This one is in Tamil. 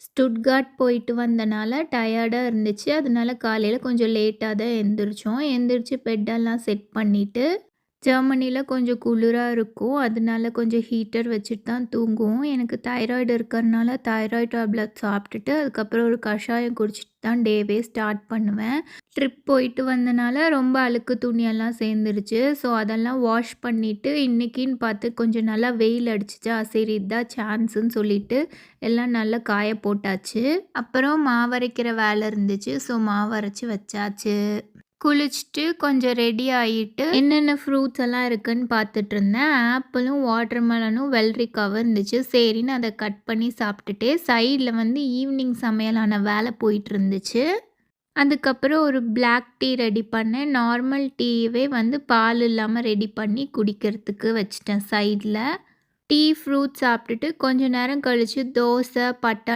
ஸ்டுட்கார்ட் போயிட்டு வந்தனால டயர்டா இருந்துச்சு. அதனால காலையில கொஞ்சம் லேட்டா தான் எந்திரிச்சோம். எந்திரிச்சு பெட்டெல்லாம் செட் பண்ணிட்டு, ஜெர்மனில கொஞ்சம் குளிரா இருக்கும். அதனால கொஞ்சம் ஹீட்டர் வச்சுட்டு தான் தூங்குவோம். எனக்கு தைராய்டு இருக்கறனால தைராய்டு டேப்லெட் சாப்பிட்டுட்டு, அதுக்கப்புறம் ஒரு கஷாயம் குடிச்சிட்டு தான் டேவே ஸ்டார்ட் பண்ணுவேன். ட்ரிப் போயிட்டு வந்தனால ரொம்ப அழுக்கு துணியெல்லாம் சேர்ந்துருச்சு. ஸோ அதெல்லாம் வாஷ் பண்ணிட்டு, இன்னைக்கின்னு பார்த்து கொஞ்சம் நல்லா வெயில் அடிச்சுச்சா, சரி இதான் சான்ஸுன்னு சொல்லிட்டு எல்லாம் நல்லா காய போட்டாச்சு. அப்புறம் மாவரைக்கிற வேலை இருந்துச்சு. ஸோ மாவரைச்சு வச்சாச்சு. குளிச்சுட்டு கொஞ்சம் ரெடி ஆயிட்டு என்னென்ன ஃப்ரூட்ஸ் எல்லாம் இருக்குன்னு பார்த்துட்டு இருந்தேன். ஆப்பிளும், வாட்டர்மெலனும், வெள்ளரிக்காவும் இருந்துச்சு. சரின்னு அதை கட் பண்ணி சாப்பிட்டுட்டு சைடில் வந்து ஈவினிங் சமையலான வேலை போயிட்டு இருந்துச்சு. அதுக்கப்புறம் ஒரு பிளாக் டீ ரெடி பண்ணேன். நார்மல் டீயவே வந்து பால் இல்லாமல் ரெடி பண்ணி குடிக்கிறதுக்கு வச்சுட்டேன் சைடில். டீ, ஃப்ரூட்ஸ் சாப்பிட்டுட்டு கொஞ்ச நேரம் கழித்து தோசை, பட்டாணி